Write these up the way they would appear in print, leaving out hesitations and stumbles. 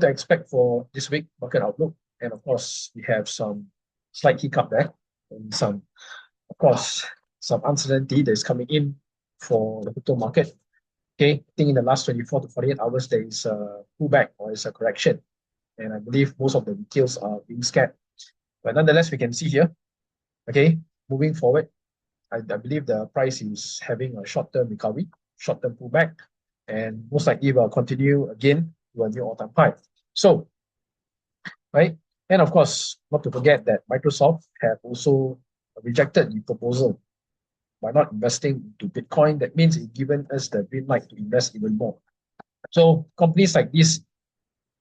to expect for this week market outlook, and of course we have some slight hiccup there, and some, of course, some uncertainty that is coming in for the crypto market. Okay, I think in the last 24 to 48 hours there is a pullback or is a correction, and I believe most of the retails are being scared. But nonetheless, we can see here, okay, moving forward, I believe the price is having a short-term recovery, short-term pullback, and most likely will continue again to a new all-time high. So, right, and of course, not to forget that Microsoft have also rejected the proposal by not investing into Bitcoin. That means it's given us the green light to invest even more. So companies like this,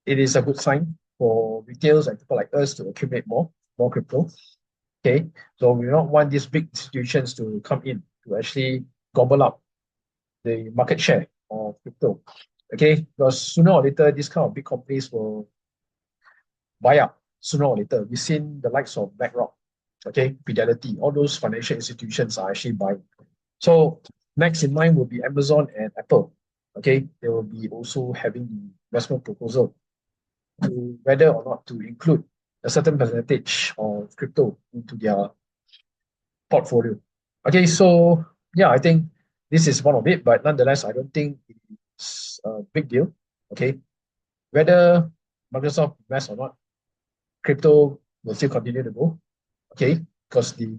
it is a good sign for retailers and people like us to accumulate more crypto. Okay, so we don't want these big institutions to come in to actually gobble up the market share of crypto. Okay, because sooner or later, these kind of big companies will buy up sooner or later. We've seen the likes of BlackRock, okay, Fidelity, all those financial institutions are actually buying. So next in line will be Amazon and Apple. Okay, they will be also having the investment proposal to whether or not to include a certain percentage of crypto into their portfolio. Okay, so yeah, I think this is one of it, but nonetheless, I don't think it's a big deal. Okay, whether Microsoft invests or not, crypto will still continue to go. Okay, because the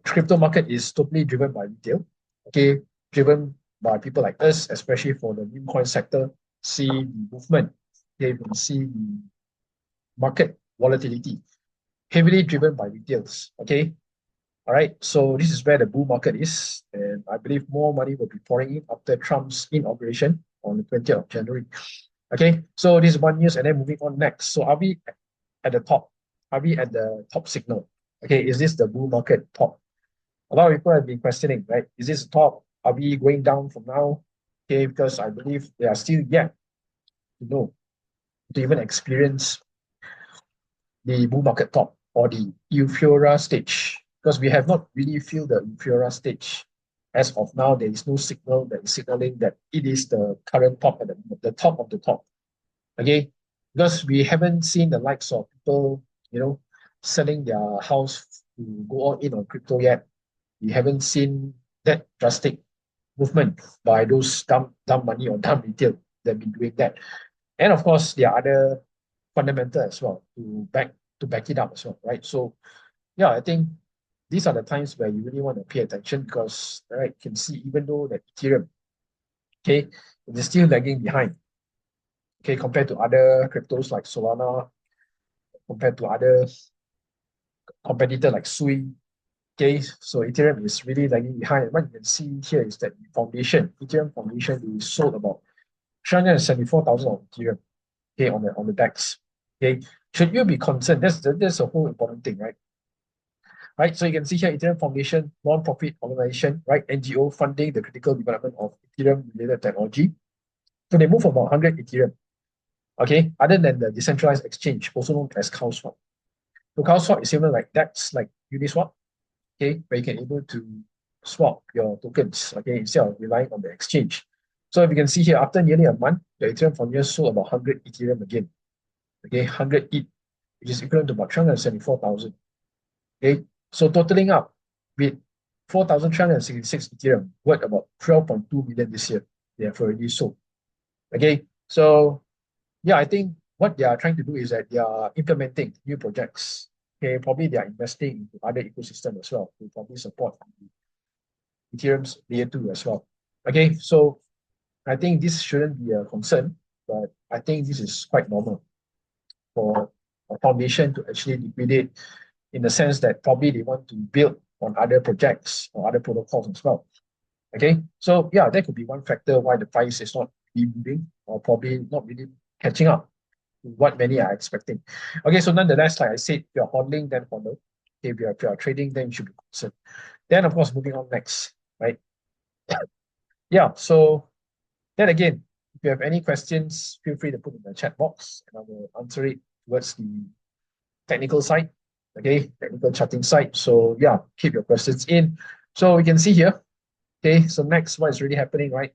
crypto market is totally driven by retail. Okay, driven by people like us, especially for the meme coin sector, see the movement. Okay, we can see the market volatility, heavily driven by retails. Okay, all right. So this is where the bull market is, and I believe more money will be pouring in after Trump's inauguration on the 20th of January. Okay, so this is one news, and then moving on next. So are we at the top? Are we at the top signal? Okay, is this the bull market top? A lot of people have been questioning, right? Is this the top? Are we going down from now? Okay, because I believe they are still yet to know, to even experience the bull market top or the euphoria stage, because we have not really feel the euphoria stage. As of now, there is no signal that is signaling that it is the current top at the top of the top. Okay, because we haven't seen the likes of people, selling their house to go all in on crypto yet. We haven't seen that drastic movement by those dumb money or dumb retail that have been doing that. And of course, there are other fundamental as well to back it up as well, right? So yeah, I think these are the times where you really want to pay attention, because right, you can see even though that Ethereum, okay, it is still lagging behind, okay, compared to other cryptos like Solana, compared to other competitor like Sui. Okay, so Ethereum is really lagging behind. What you can see here is that the foundation, Ethereum foundation, is sold about 374,000 of Ethereum, okay, on the DEX. Okay, should you be concerned? That's a whole important thing, right? Right, so you can see here Ethereum Foundation, non-profit organization, right? NGO funding the critical development of Ethereum-related technology. So they move about 100 Ethereum, okay, other than the decentralized exchange, also known as 𝗧𝗶. So 𝗧𝗶 is similar like that's like Uniswap, okay, where you can able to swap your tokens, okay, instead of relying on the exchange. So if you can see here, after nearly a month, the Ethereum Foundation sold about 100 Ethereum again, okay, 100 ETH, which is equivalent to about 374,000, okay. So totaling up with 4,366 Ethereum, worth about 12.2 million this year, they have already sold. Okay, so yeah, I think what they are trying to do is that they are implementing new projects. Okay, probably they are investing into other ecosystem as well to probably support Ethereum's layer 2 as well. Okay, so I think this shouldn't be a concern, but I think this is quite normal for a foundation to actually liquidate, in the sense that probably they want to build on other projects or other protocols as well. Okay, so yeah, that could be one factor why the price is not really moving, or probably not really catching up to what many are expecting. Okay, so nonetheless, like I said, if you're hodling, then hodl. Okay, if you're trading, then you should be concerned. Then, of course, moving on next, right? Yeah, so then again, if you have any questions, feel free to put in the chat box, and I will answer it towards the technical side, okay, technical charting side. So yeah, keep your questions in. So we can see here, okay, so next, what is really happening, right?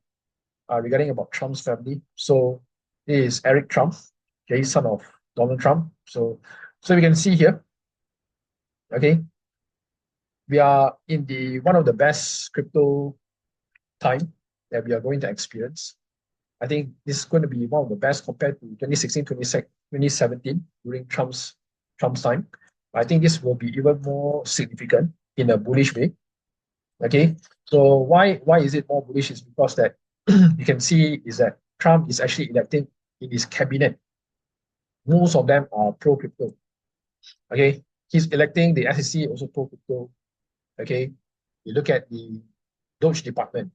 Regarding about Trump's family. So this is Eric Trump, okay, son of Donald Trump. So we can see here, okay, we are in the one of the best crypto time that we are going to experience. I think this is going to be one of the best compared to 2016, 2017 during Trump's time. I think this will be even more significant in a bullish way. Okay, so why is it more bullish? Is because that you can see is that Trump is actually electing in his cabinet. Most of them are pro crypto. Okay, he's electing the SEC also pro crypto. Okay, you look at the Doge department.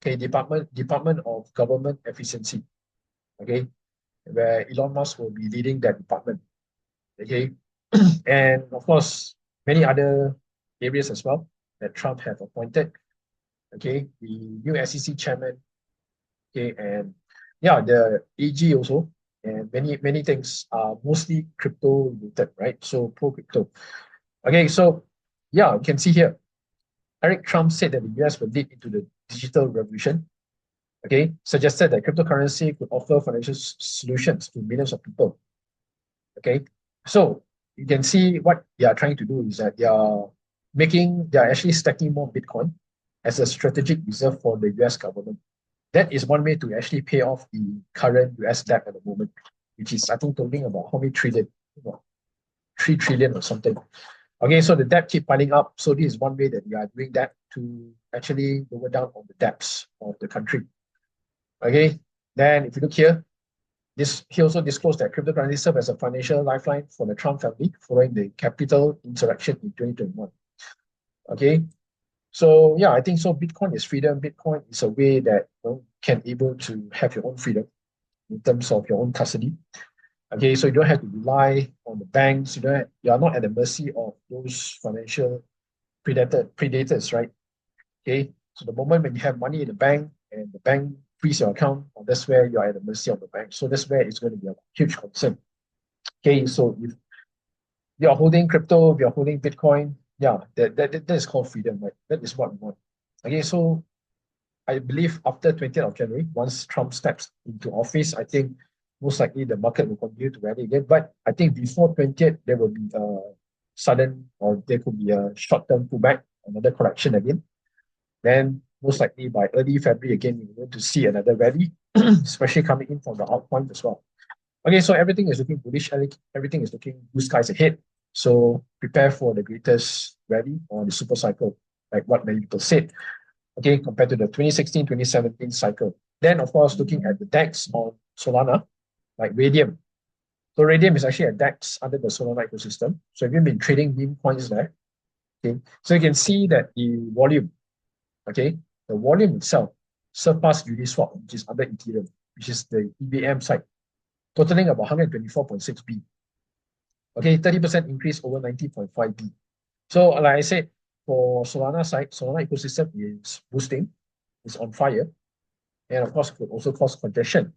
Okay, Department of Government Efficiency. Okay, where Elon Musk will be leading that department. Okay, and of course many other areas as well that Trump have appointed. Okay, the new SEC chairman. Okay, and yeah, the AG also, and many things are mostly crypto related, right? So pro crypto. Okay, so yeah, you can see here, Eric Trump said that the US will lead into the digital revolution. Okay, suggested that cryptocurrency could offer financial solutions to millions of people. Okay, so you can see what they are trying to do is that they are actually stacking more Bitcoin as a strategic reserve for the US government. That is one way to actually pay off the current US debt at the moment, which is, I think, totaling about how many trillion? About 3 trillion or something. Okay, so the debt keep piling up. So this is one way that we are doing that to actually lower down on the debts of the country. Okay, then if you look here, he also disclosed that cryptocurrency served as a financial lifeline for the Trump family following the Capitol insurrection in 2021. Okay, so yeah, I think so. Bitcoin is freedom. Bitcoin is a way that you can able to have your own freedom in terms of your own custody. Okay, so you don't have to rely on the banks. You are not at the mercy of those financial predators, right? Okay, so the moment when you have money in the bank and the bank freeze your account, that's where you are at the mercy of the bank. So that's where it's going to be a huge concern. Okay, so if you are holding crypto, if you're holding Bitcoin, yeah, that is called freedom, right? That is what we want. Okay, so I believe after 20th of January, once Trump steps into office, I think most likely the market will continue to rally again. But I think before 20th, there will be a sudden, or there could be a short-term pullback, another correction again. Then most likely by early February again, we're going to see another rally, especially coming in from the altcoins as well. Okay, so everything is looking bullish. Everything is looking blue skies ahead. So prepare for the greatest rally or the super cycle, like what many people said. Okay, compared to the 2016, 2017 cycle. Then, of course, looking at the DEX on Solana, like Radium. So Radium is actually a DEX under the Solana ecosystem. So if you've been trading meme coins there, okay, so you can see that the volume, okay, the volume itself surpassed Uniswap, which is under Ethereum, which is the EVM side, totaling about 124.6 B. Okay, 30% increase over 90.5 B. So like I said, for Solana side, Solana ecosystem is boosting, is on fire, and of course could also cause congestion.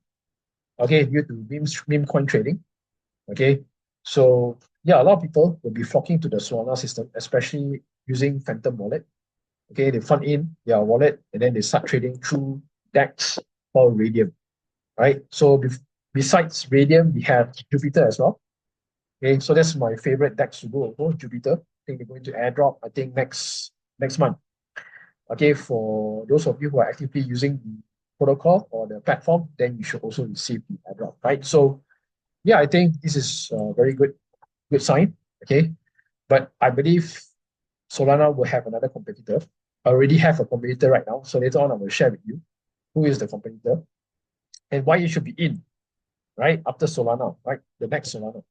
Okay, due to meme coin trading. Okay, so yeah, a lot of people will be flocking to the Solana system, especially using Phantom Wallet. Okay, they fund in their wallet and then they start trading through DEX or Radium. Right. So besides Radium, we have Jupiter as well. Okay, so that's my favorite DEX to go over, Jupiter. I think they're going to airdrop, I think next month. Okay, for those of you who are actively using the protocol or the platform, then you should also receive the airdrop, right? So yeah, I think this is a very good sign. Okay, but I believe Solana will have another competitor. I already have a competitor right now, so later on I will share with you who is the competitor and why you should be in, right? After Solana, right? The next Solana.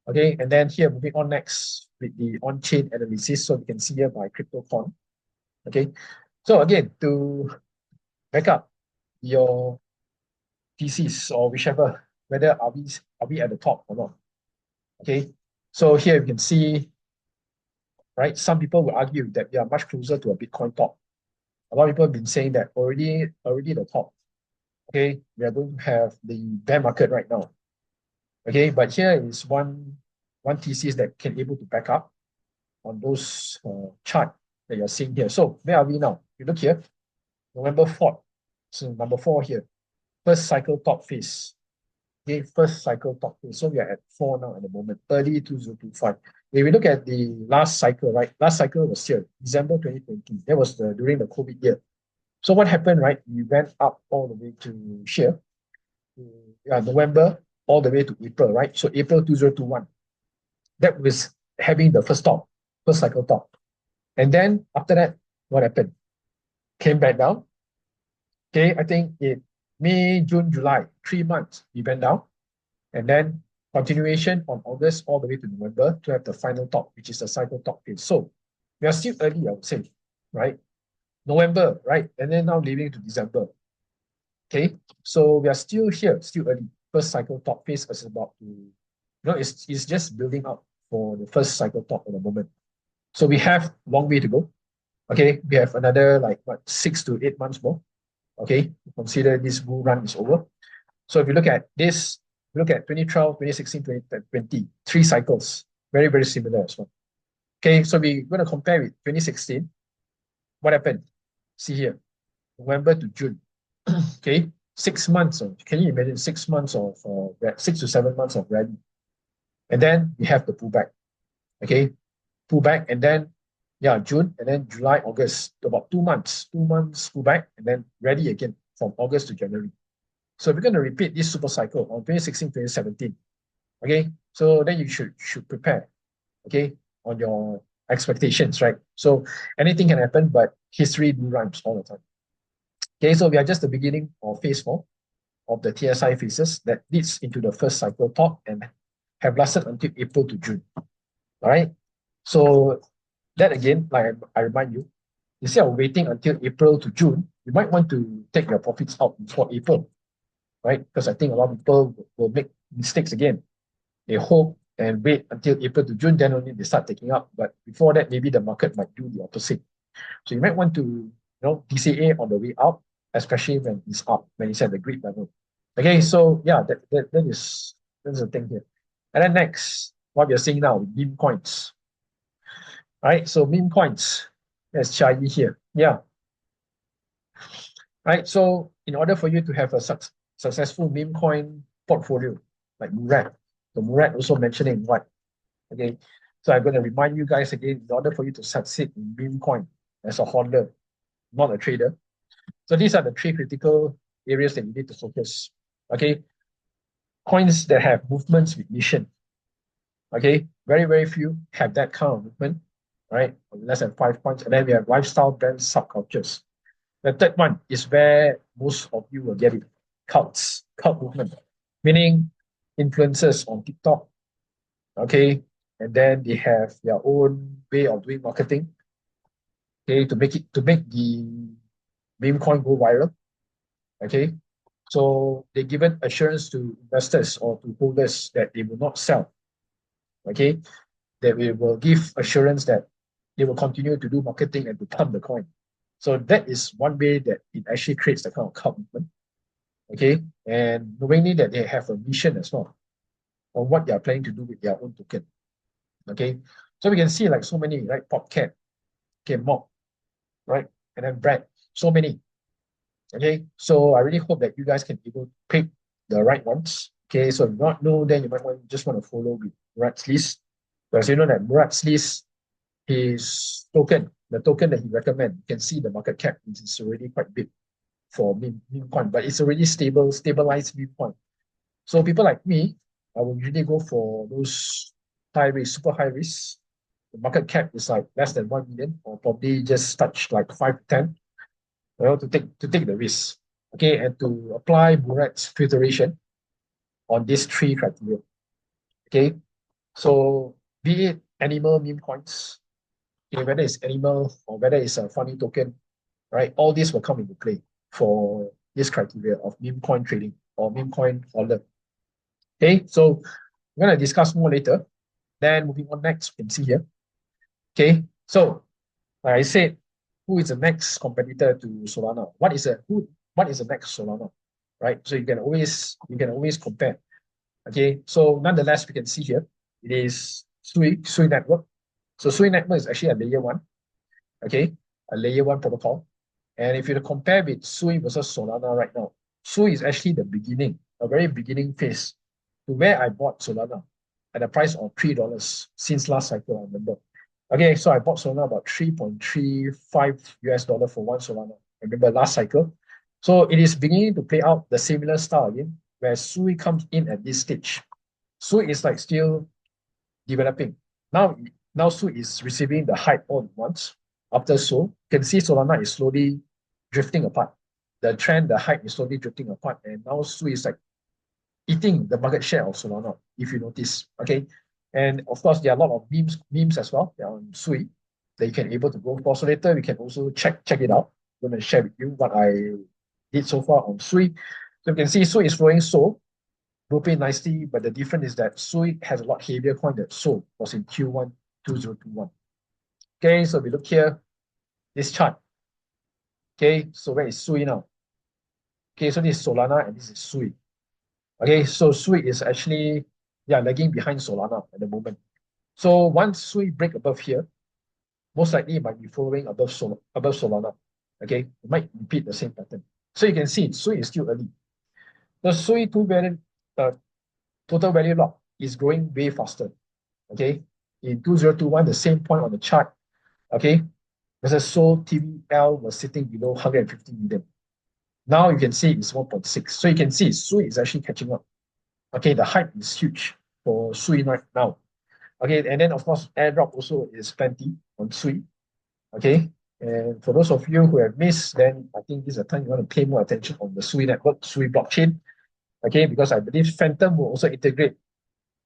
Okay, and then here moving on next with the on-chain analysis. So you can see here by CryptoCon. Okay, so again, to back up your thesis or whichever, whether are we at the top or not. Okay, so here you can see, right? Some people will argue that we are much closer to a Bitcoin top. A lot of people have been saying that already the top. Okay, we are going to have the bear market right now. Okay, but here is one thesis that can able to back up on those chart that you're seeing here. So where are we now? You look here, November 4th. So number 4 here, first cycle top phase. Okay, first cycle top phase. So we are at 4 now at the moment, early 2025. If we look at the last cycle, right? Last cycle was here, December 2020. That was during the COVID year. So what happened, right? We went up all the way to here, November, all the way to April, right? So April 2021. That was having the first top, first cycle top. And then after that, what happened? Came back down. Okay, I think in May, June, July, 3 months, we went down. And then continuation on August all the way to November to have the final top, which is the cycle top phase. So we are still early, I would say, right? November, right? And then now leading to December. Okay, so we are still here, still early. First cycle top phase is about to, it's just building up for the first cycle top at the moment. So we have a long way to go. Okay, we have another like what 6 to 8 months more. Okay, consider this bull run is over. So if you look at this, look at 2012, 2016, 2020, 3 cycles, very, very similar as well. Okay, so we're going to compare with 2016. What happened? See here, November to June. Okay, 6 months of, can you imagine 6 months of 6 to 7 months of rally? And then we have the pullback. Okay, pullback, and then June, and then July, August, about 2 months, pullback, and then rally again from August to January. So we're going to repeat this super cycle on 2016, 2017. Okay, so then you should prepare, okay, on your expectations, right? So anything can happen, but history do rhymes all the time. Okay, so we are just the beginning of phase 4 of the TSI phases that leads into the first cycle top and have lasted until April to June. All right, so that again, like I remind you, instead of waiting until April to June, you might want to take your profits out before April, right? Because I think a lot of people will make mistakes again. They hope and wait until April to June, then only they start taking up. But before that, maybe the market might do the opposite. So you might want to, DCA on the way out, especially when it's up, when it's at the grid level. Okay, so yeah, that is the thing here. And then next, what we are seeing now, meme coins. All right, so meme coins, there's 𝗧𝗶𝗺𝗀𝗀 here. Yeah. Right, so in order for you to have a successful meme coin portfolio, like Murad, so Murad also mentioned in what? Okay, so I'm going to remind you guys again, in order for you to succeed in meme coin as a holder, not a trader. So these are the 3 critical areas that you need to focus. Okay, coins that have movements with mission. Okay, very, very few have that kind of movement, right? Less than 5 points. And then we have lifestyle brand subcultures. The third one is where most of you will get it. Cult movement, meaning influencers on TikTok. Okay, and then they have their own way of doing marketing. Okay, to make the meme coin go viral. Okay, so they given assurance to investors or to holders that they will not sell. Okay, that we will give assurance that they will continue to do marketing and to pump the coin. So that is one way that it actually creates the kind of cult movement. Okay, and knowingly that they have a mission as well on what they are planning to do with their own token. Okay, so we can see like so many, right? Popcat, okay, Mob, right? And then Brad, so many. Okay, so I really hope that you guys can be able to pick the right ones. Okay, so if you not know, then you might just want to follow with Murad's list. Because you know that Murad's list, his token, the token that he recommends, you can see the market cap is already quite big for meme coin, but it's already stabilized meme coin. So people like me, I will usually go for those high risk, super high risk. The market cap is like less than 1 million, or probably just touch like 5 to 10, to take the risk. Okay, and to apply Murad's filtration on these 3 criteria. Okay, so be it animal meme coins, okay, whether it's animal or whether it's a funny token, right? All these will come into play for this criteria of meme coin trading or meme coin holder. Okay, so we're going to discuss more later. Then moving on next, you can see here. Okay, so like I said, who is the next competitor to Solana? What is the next Solana? Right? So you can always compare. Okay, so nonetheless, we can see here it is 𝗧𝗶𝗺𝗀𝗀 network. So 𝗧𝗶𝗺 network is actually a layer 1. Okay, a layer 1 protocol. And if you compare with 𝗧𝗶 versus Solana right now, 𝗧𝗶 is actually the beginning a very beginning phase to where I bought Solana at a price of $3 since last cycle, I remember. Okay, so I bought Solana about $3.35 for one Solana. I remember last cycle. So it is beginning to play out the similar style again, where Sui comes in at this stage. Sui is like still developing. Now Sui is receiving the hype all at once. After so, you can see Solana is slowly drifting apart. The trend, the hype is slowly drifting apart, and now Sui is like eating the market share of Solana, if you notice. Okay. And of course, there are a lot of memes as well. They're on Sui that you can able to go for. So later we can also check it out. I'm going to share with you what I did so far on Sui. So you can see Sui is flowing so grouping nicely, but the difference is that Sui has a lot heavier coin that so was in Q1 2021. Okay, so we look here, this chart. Okay, so where is Sui now? Okay, so this is Solana and this is Sui. Okay, so Sui is actually lagging behind Solana at the moment. So once Sui break above here, most likely it might be following above Solana. Okay, it might repeat the same pattern. So you can see Sui is still early. The Sui total value lock is growing way faster. Okay, in 2021, the same point on the chart. Okay, versus so TVL was sitting below 150 million. Now you can see it's 1.6. So you can see Sui is actually catching up. Okay, the hype is huge for Sui right now. Okay, and then of course, airdrop also is plenty on Sui. Okay, and for those of you who have missed, then I think this is the time you want to pay more attention on the Sui network, Sui blockchain. Okay, because I believe Phantom will also integrate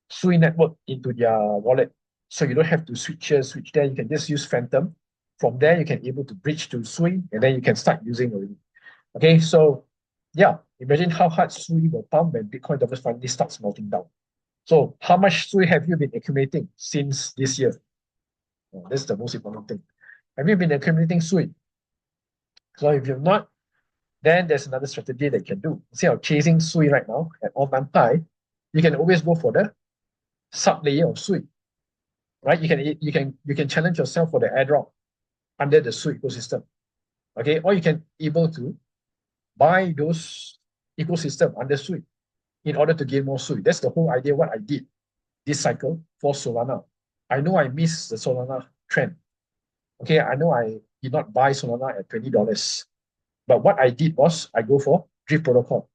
Sui network into their wallet. So you don't have to switch here, switch there. You can just use Phantom. From there, you can able to bridge to Sui, and then you can start using already. Okay, so yeah, imagine how hard Sui will pump when Bitcoin dollars finally starts melting down. So how much Sui have you been accumulating since this year? That's the most important thing. Have you been accumulating Sui? So if you've not, then there's another strategy that you can do. Instead of chasing Sui right now at all-time high, you can always go for the sub-layer of Sui. Right? You can challenge yourself for the airdrop under the Sui ecosystem. Okay, or you can able to buy those ecosystem under Sui in order to gain more Sui. That's the whole idea what I did this cycle for Solana. I know I missed the Solana trend. Okay, I know I did not buy Solana at $20. But what I did was I go for Drift Protocol,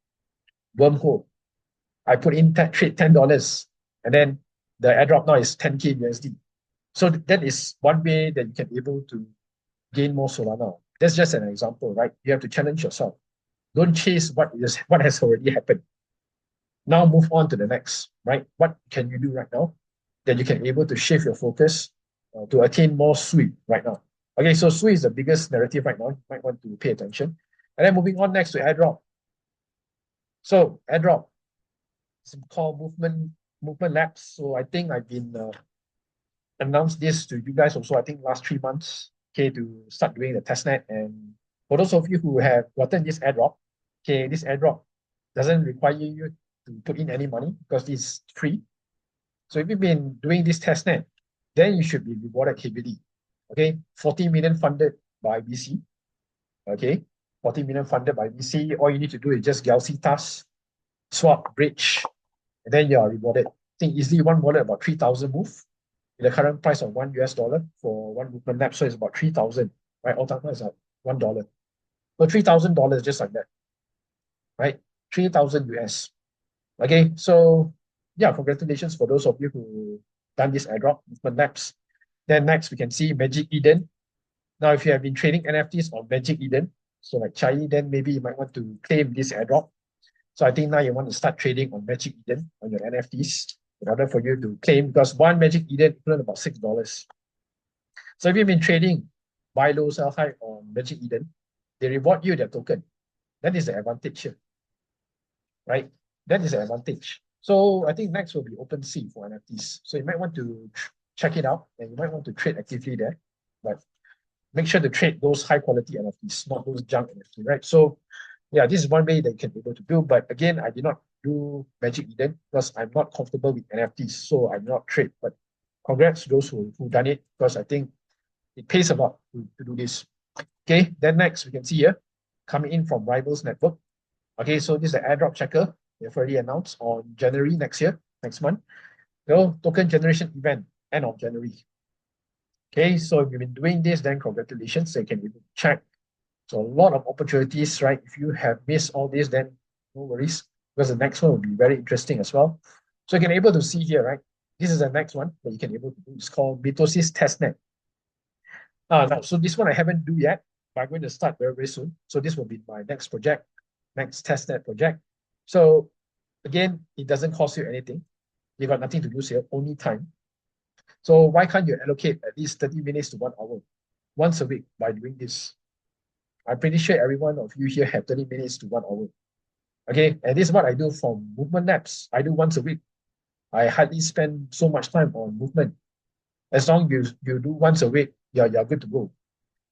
wormhole. I put in trade $10, and then the airdrop now is 10K USD. So that is one way that you can be able to gain more Solana. That's just an example, right? You have to challenge yourself. Don't chase what has already happened. Now move on to the next, right? What can you do right now that you can be able to shift your focus to attain more Sui right now? Okay, so Sui is the biggest narrative right now. You might want to pay attention. And then moving on next to airdrop. So airdrop, it's called movement labs. So I think I've been announced this to you guys also, I think last 3 months, okay, to start doing the testnet. And for those of you who have gotten this airdrop, okay, this airdrop doesn't require you to put in any money because it's free. So if you've been doing this testnet, then you should be rewarded heavily. Okay, 40 million funded by VC. Okay, 40 million funded by VC. All you need to do is just 𝗀𝗧𝗧, swap, bridge, and then you are rewarded. I think easily one wallet about 3,000 move. The current price of $1 for one movement lab, so it's about 3,000, right? All time is at $1. So $3,000 just like that, right? 3,000 US. Okay, so yeah, congratulations for those of you who done this airdrop movement labs. Then next we can see Magic Eden. Now, if you have been trading NFTs on Magic Eden, so like Chai, then maybe you might want to claim this airdrop. So I think now you want to start trading on Magic Eden on your NFTs in order for you to claim, because one Magic Eden equivalent about $6. So if you've been trading buy low, sell high on Magic Eden, they reward you their token. That is the advantage here, right? That is the advantage. So I think next will be OpenSea for NFTs. So you might want to check it out, and you might want to trade actively there, but make sure to trade those high quality NFTs, not those junk NFTs, right? So yeah, this is one way that you can be able to do. But again, I did not do Magic Eden because I'm not comfortable with NFTs, so I did not trade. But congrats to those who done it, because I think it pays a lot to do this. Okay, then next we can see here, coming in from Rivals Network. Okay, so this is the airdrop checker. They've already announced on January next month. Token generation event, end of January. Okay, so if you've been doing this, then congratulations. So you can even check. So a lot of opportunities, right? If you have missed all this, then no worries, because the next one will be very interesting as well. So you can able to see here, right? This is the next one that you can able to do. It's called Mitosis Testnet. Now, so this one I haven't do yet, but I'm going to start very, very soon. So this will be my next project, next testnet project. So again, it doesn't cost you anything. You got nothing to lose here, only time. So why can't you allocate at least 30 minutes to 1 hour once a week by doing this? I'm pretty sure every one of you here have 30 minutes to 1 hour. Okay, and this is what I do from movement labs. I do once a week. I hardly spend so much time on movement. As long as you do once a week, you're good to go.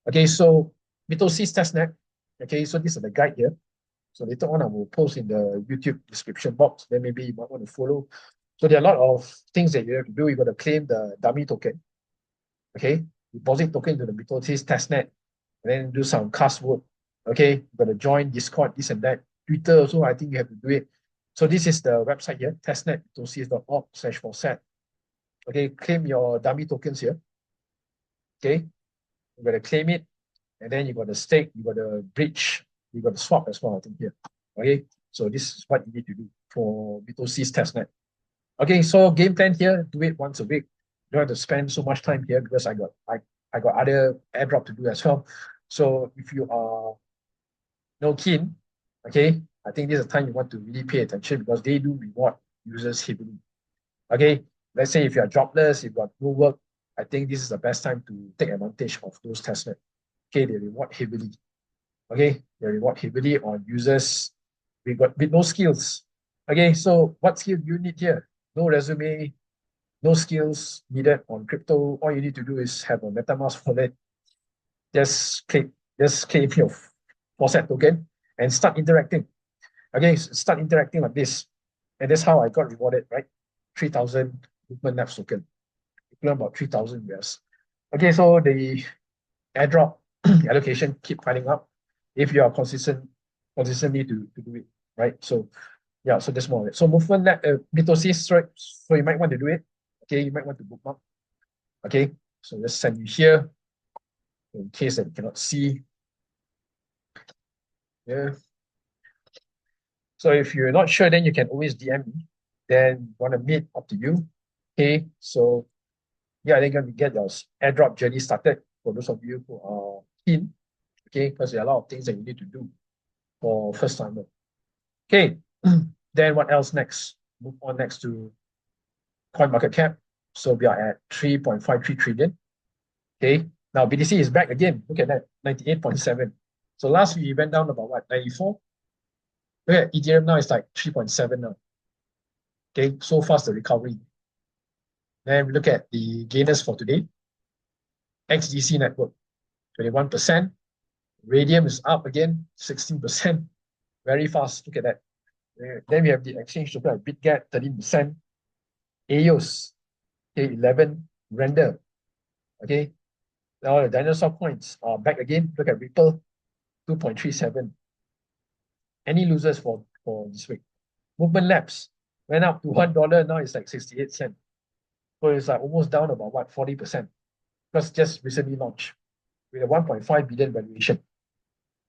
Okay, so Mitosis Testnet. Okay, so this is the guide here. So later on, I will post in the YouTube description box. Then maybe you might want to follow. So there are a lot of things that you have to do. You got to claim the dummy token. Okay, deposit token to the Mitosis Testnet, and then do some cast vote. Okay, you got to join Discord, this and that. Twitter also, I think you have to do it. So this is the website here, testnet.mitosis.org/4set. Okay, claim your dummy tokens here. Okay, you got to claim it, and then you got to stake, you got to bridge, you got to swap as well, I think here. Okay, so this is what you need to do for Mitosis Testnet. Okay, so game plan here, do it once a week. You don't have to spend so much time here because I got other airdrop to do as well. So if you are keen, okay, I think this is the time you want to really pay attention because they do reward users heavily. Okay, let's say if you are jobless, you've got no work, I think this is the best time to take advantage of those testnet. Okay, they reward heavily. Okay, they reward heavily on users with no skills. Okay, so what skill do you need here? No resume, no skills needed on crypto. All you need to do is have a MetaMask wallet. Just claim your 4set token and start interacting. Okay, start interacting like this. And that's how I got rewarded, right? 3,000 movement labs token. Equivalent about 3,000 US. Okay, so the airdrop allocation keep piling up if you are consistently to do it, right? So yeah, so that's more of it. So movement lab, Mitosis, right? So you might want to do it. Okay, you might want to bookmark. Okay, so let's send you here in case that you cannot see. Yeah. So if you're not sure, then you can always DM me. Then want to meet, up to you. Okay, so yeah, they're going to get your airdrop journey started for those of you who are keen. Okay, because there are a lot of things that you need to do for first timer. Okay, then what else next? Move on next to coin market cap. So we are at 3.53 trillion. Okay, now BTC is back again. Look at that, 98.7. So last week it went down about what, 94? Look at Ethereum now, it's like 3.7 now. Okay, so fast the recovery. Then we look at the gainers for today. XDC network, 21%. Radium is up again, 16%. Very fast. Look at that. Then we have the exchange token like BitGet, 13%. EOS, okay, 11. Render, okay. Now the dinosaur coins are back again. Look at Ripple, 2.37. Any losers for this week? Movement Labs went up to $1. Now it's like 68 cents. So it's like almost down about what, 40%. Because just recently launched with a 1.5 billion valuation.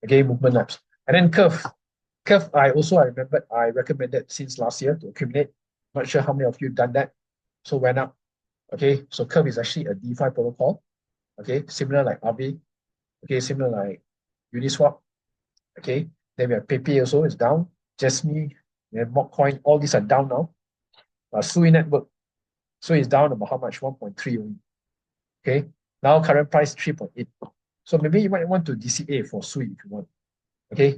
Okay, Movement Labs. And then Curve. Curve, I remember I recommended since last year to accumulate. Not sure how many of you done that. So went up. Okay, so Curve is actually a DeFi protocol. Okay, similar like Aave. Okay, similar like Uniswap. Okay, then we have Pepe also is down. Jesme, we have Mockcoin, all these are down now. Sui Network. So it's down about how much? 1.3 only. Okay, now current price 3.8. So maybe you might want to DCA for Sui if you want. Okay.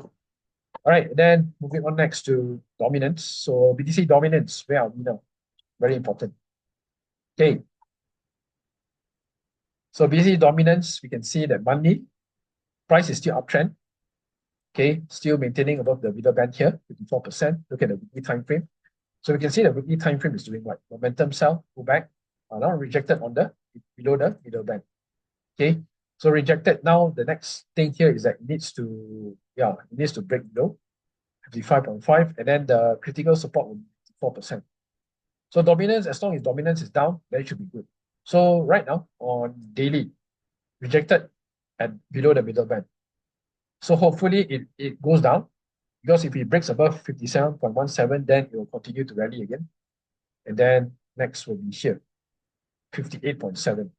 All right, then moving on next to dominance. So BTC dominance, where are we now? Very important. Okay. So BTC dominance, we can see that monthly price is still uptrend. Okay, still maintaining above the middle band here, 54%. Look at the weekly time frame. So we can see the weekly time frame is doing what? Momentum sell, go back. Now rejected on the below the middle band. Okay, so rejected. Now the next thing here is that it needs to break below. 55.5, and then the critical support will be 4%. So dominance, as long as dominance is down, then it should be good. So right now on daily, rejected at below the middle band. So hopefully it goes down, because if it breaks above 57.17, then it will continue to rally again. And then next will be here, 58.7.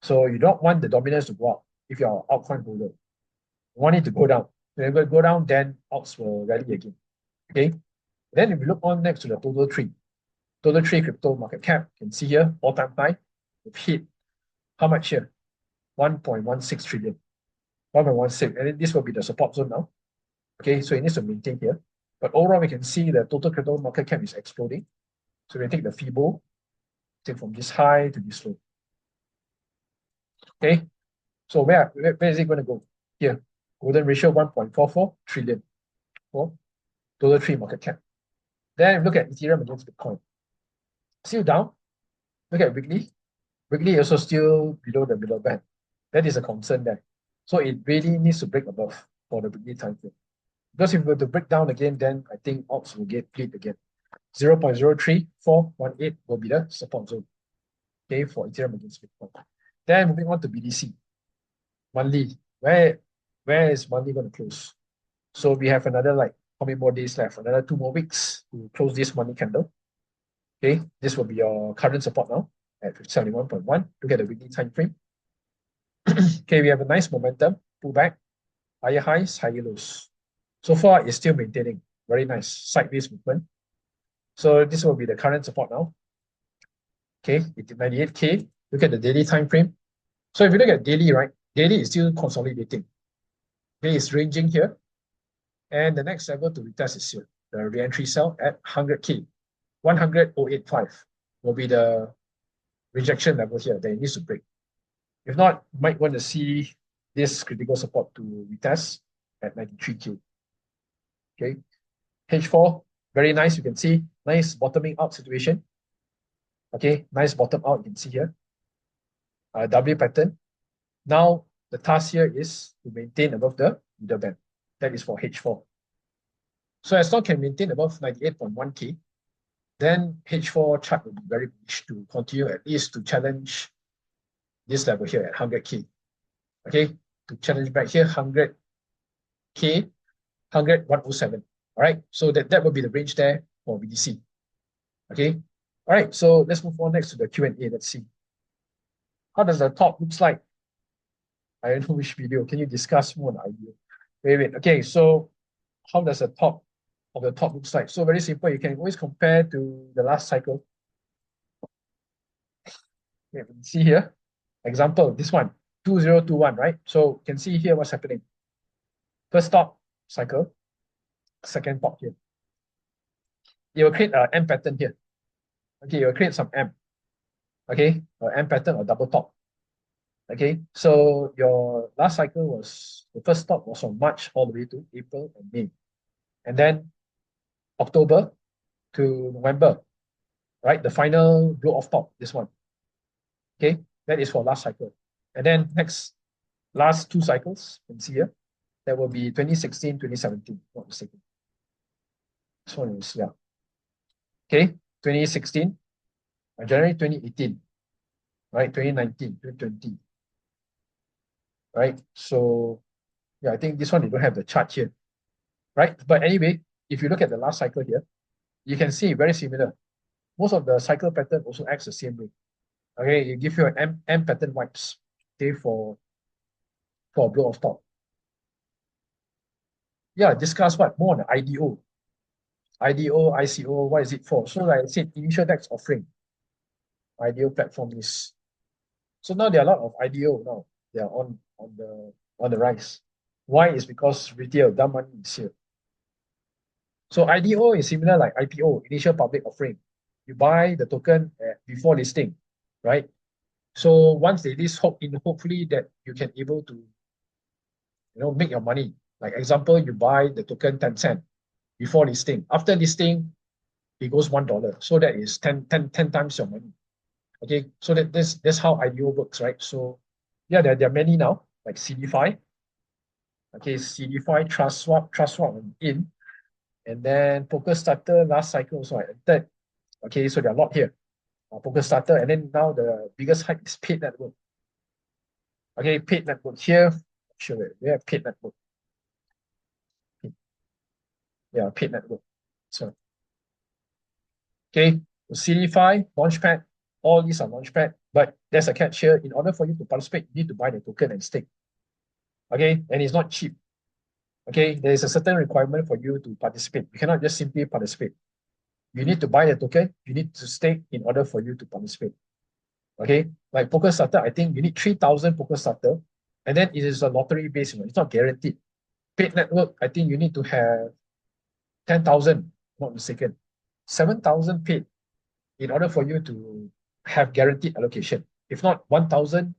So you don't want the dominance to go up if you're an altcoin holder. You want it to go down. When it go down, then alts will rally again. Okay. Then if you look on next to the total tree crypto market cap, you can see here, all-time high. We've hit how much here? 1.16 trillion. 1.16, and then this will be the support zone now. Okay, so it needs to maintain here. But overall, we can see the total crypto market cap is exploding. So we take the FIBO, take from this high to this low. Okay, so where is it going to go? Here, golden ratio 1.44 trillion for total tree market cap. Then look at Ethereum against Bitcoin. Still down. Look at weekly. Weekly also still below the middle band. That is a concern there. So it really needs to break above for the weekly time frame. Because if we were to break down again, then I think odds will get played again. 0.03418 will be the support zone. Okay, for Ethereum against Bitcoin. Then moving on to BTC. Monthly. Where is monthly going to close? So we have another, like, how many more days left? Another 2 more weeks to close this monthly candle. Okay, this will be your current support now at 71.1. Look at the weekly time frame. Okay, we have a nice momentum, pullback, higher highs, higher lows. So far, it's still maintaining. Very nice sideways movement. So this will be the current support now. Okay, 98K. Look at the daily time frame. So if you look at daily, right, daily is still consolidating. Okay, it's ranging here. And the next level to retest is here. The re-entry sell at 100K. 100,085 will be the rejection level here that it needs to break. If not, you might want to see this critical support to retest at 93K. Okay, H4, very nice. You can see nice bottoming out situation. Okay, nice bottom out. You can see here. W pattern. Now the task here is to maintain above the middle band. That is for H4. So as long as can maintain above 98.1K, then H4 chart will be very bullish to continue at least to challenge this level here at 100K. Okay, to challenge back here 100K, 107. All right, so that will be the range there for BTC. Okay, all right, so let's move on next to the Q&A. Let's see. How does the top looks like? I don't know which video. Can you discuss more on the idea? Wait. Okay, so how does the top of the top looks like? So very simple. You can always compare to the last cycle. Okay, you can see here. Example, this one, 2021, right? So you can see here what's happening. First top cycle, second top here. You will create an M pattern here. Okay, you will create some M. Okay, or M pattern or double top. Okay, so your last cycle was, the first top was from March all the way to April and May. And then October to November, right? The final blow off top, this one. Okay, that is for last cycle. And then last 2 cycles, you can see here, that will be 2016, 2017, not mistaken. This one is, yeah. Okay, 2016, January 2018, right? 2019, 2020. Right, so yeah, I think this one, you don't have the chart here, right? But anyway, if you look at the last cycle here, you can see very similar. Most of the cycle pattern also acts the same way. Okay, you give you an M pattern wipes, okay, for a blow off top. Yeah, discuss what more on the IDO, ICO, what is it for? So like I said, initial DEX offering, IDO platform is. So now there are a lot of IDO now. They are on the rise. Why? Is because retail, dumb money is here. So IDO is similar like IPO, initial public offering. You buy the token before listing, right? So once they list, hopefully that you can able to, make your money. Like example, you buy the token 10 cents before listing. After listing, it goes $1. So that is 10 times your money. Okay, so that's how IDO works, right? So yeah, there are many now, like CDFI. Okay, CDFI, TrustSwap, and IN. And then Poker Starter last cycle also I entered. Okay, so there are a lot here. Poker Starter, and then now the biggest hike is Paid Network. Okay, Paid Network here. Sure, we have Paid Network. Yeah, Paid Network. So, okay, the CD5, Launchpad, all these are Launchpad, but there's a catch here. In order for you to participate, you need to buy the token and stake. Okay, and it's not cheap. Okay, there is a certain requirement for you to participate. You cannot just simply participate. You need to buy the token, you need to stake in order for you to participate. Okay, like Poker Starter, I think you need 3,000 Poker Starter, and then it is a lottery based, it's not guaranteed. Paid Network, I think you need to have 10,000, not mistaken, 7,000 paid in order for you to have guaranteed allocation. If not, 1,000,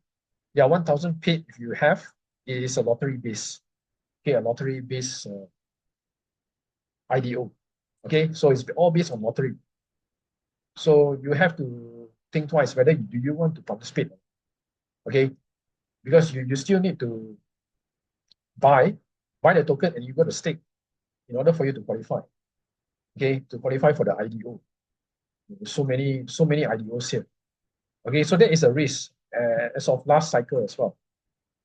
yeah, 1,000 paid if you have, it is a lottery base. Okay, a lottery base IDO. Okay, so it's all based on lottery. So you have to think twice whether do you want to participate. Okay, because you still need to buy the token and you got to stake in order for you to qualify. Okay, to qualify for the IDO. So many IDOs here. Okay, so that is a risk as of last cycle as well.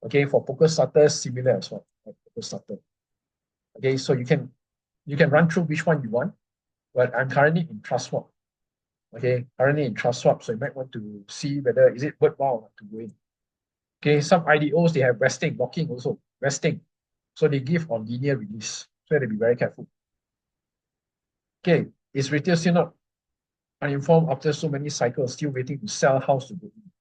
Okay, for Poker Starter, similar as well. Like Poker Starter. Okay, so you can run through which one you want, but I'm currently in TrustSwap. Okay, currently in TrustSwap, so you might want to see whether is it worthwhile to go in. Okay, some IDOs they have vesting, locking also, vesting. So they give on linear release. So you have to be very careful. Okay, is retail still not uninformed after so many cycles, still waiting to sell house to go in?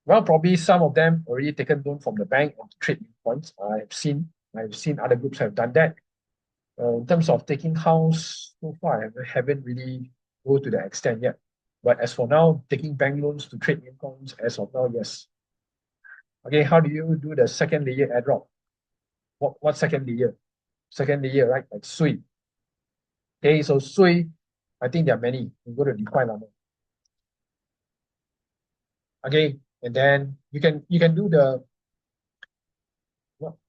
Well, probably some of them already taken loan from the bank and trade in points. I've seen other groups have done that. In terms of taking house, so far I haven't really go to that extent yet. But as for now, taking bank loans to trade in coins, as of now, yes. Okay, how do you do the second layer airdrop? What second layer? Second layer, right? Like 𝗧𝗶𝗺𝗀𝗀𝗀𝗀. Okay, so 𝗧𝗶, I think there are many. You go to define level. Okay, and then you can do the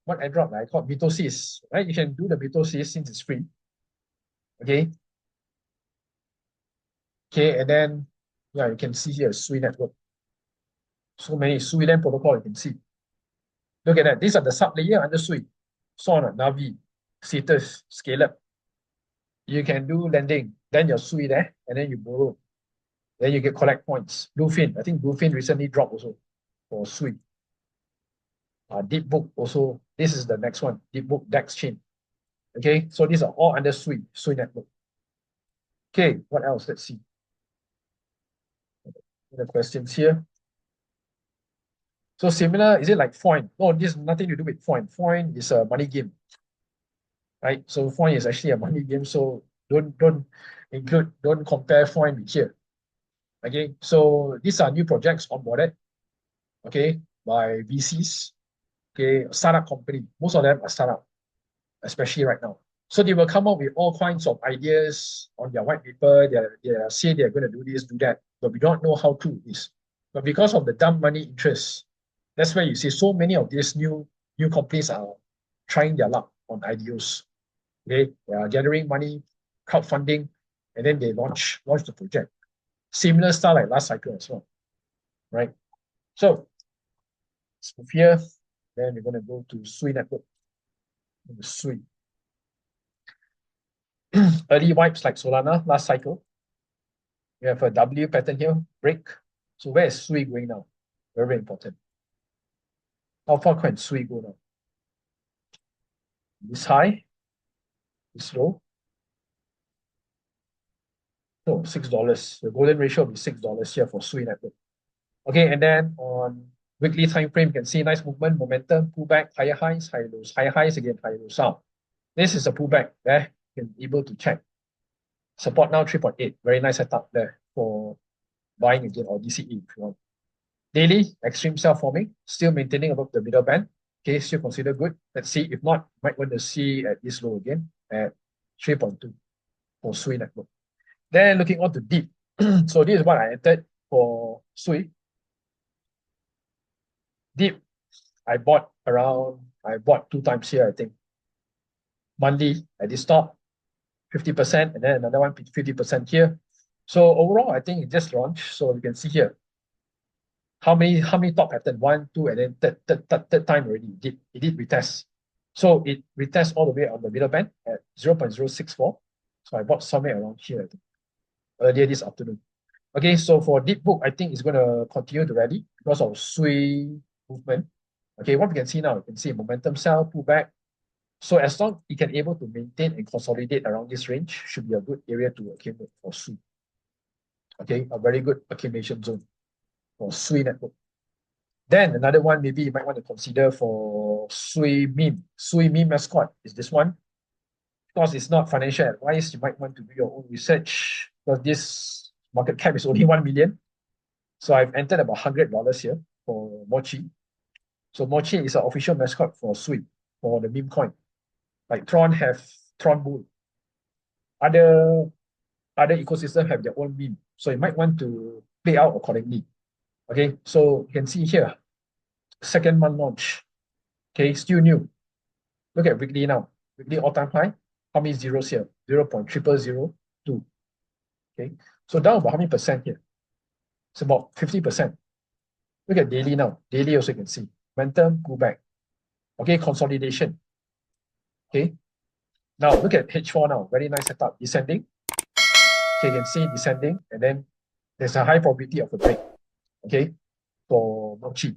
what airdrop, right? Called Mitosis, right? You can do the Mitosis since it's free. Okay. Okay, and then yeah, you can see here 𝗧𝗶 network. So many 𝗧𝗶 protocol you can see. Look at that. These are the sub layer under 𝗧𝗶. Solana, Navi, Cetus, Scale-up. You can do lending, then your 𝗧𝗶 there, and then you borrow. Then you get collect points. Bluefin, I think Bluefin recently dropped also for 𝗧𝗶. Deepbook also. This is the next one. Deepbook DEX chain. Okay, so these are all under 𝗧𝗶 network. Okay, what else? Let's see. The questions here. So similar, is it like Foin? No, this has nothing to do with Foin. Foin is a money game, right? So Foin is actually a money game. So don't compare Foin with here. Okay, so these are new projects onboarded, okay, by VCs, okay, startup company. Most of them are startup, especially right now. So they will come up with all kinds of ideas on their white paper. They say they're going to do this, do that, but we don't know how true it is. But because of the dumb money interest, that's where you see so many of these new companies are trying their luck on IDOs. Okay, they are gathering money, crowdfunding, and then they launch the project. Similar style like last cycle as well, right? So let's move here. Then we're going to go to 𝗧𝗶 network. 𝗧𝗶. Early vibes like Solana last cycle. We have a W pattern here, break. So where is 𝗧𝗶 going now? Very, very important. How far can 𝗧𝗶 go now? This high, this low. No, $6. The golden ratio will be $6 here for 𝗧𝗶 network. Okay, and then on weekly time frame, you can see nice movement, momentum, pullback, higher highs, higher lows, higher highs again, higher lows out. This is a pullback there. You can be able to check. Support now 3.8. Very nice setup there for buying again or DCE if you want. Daily, extreme self-forming, still maintaining above the middle band. Okay, still consider good. Let's see. If not, might want to see at this low again at 3.2 for 𝗧𝗶 network. Then looking on to deep. So this is what I entered for 𝗧𝗶. Deep, I bought 2 times here, I think. Monthly at this top, 50%, and then another one 50% here. So overall, I think it just launched. So you can see here how many top pattern, 1, 2, and then third time already. It did retest. So it retests all the way on the middle band at 0.064. So I bought somewhere around here, I think, earlier this afternoon. Okay, so for deep book, I think it's going to continue to rally because of 𝗧𝗶𝗺𝗀𝘀 movement. Okay, what we can see now, you can see momentum sell, pullback. So as long as it can able to maintain and consolidate around this range, should be a good area to accumulate for 𝗧𝗶. Okay, a very good accumulation zone for 𝗧𝗶 network. Then another one maybe you might want to consider for 𝗧𝗶𝗺𝗀𝘀. 𝗧𝗶𝗺𝗀𝗀 mascot is this one. Because it's not financial advice, you might want to do your own research because this market cap is only 1 million. So I've entered about $100 here for Mochi. So Mochi is an official mascot for 𝗧𝗶, for the meme coin. Like Tron have Tron Bull. Other ecosystem have their own meme. So you might want to play out accordingly. Okay, so you can see here, second month launch. Okay, still new. Look at weekly now. Weekly all-time high. How many zeros here? 0.00002. Okay, so down about how many percent here? It's about 50%. Look at daily now. Daily also you can see. Momentum, pullback. Okay, consolidation. Okay, now look at H4 now. Very nice setup. Descending. Okay, you can see descending, and then there's a high probability of a break. Okay, for Mochi.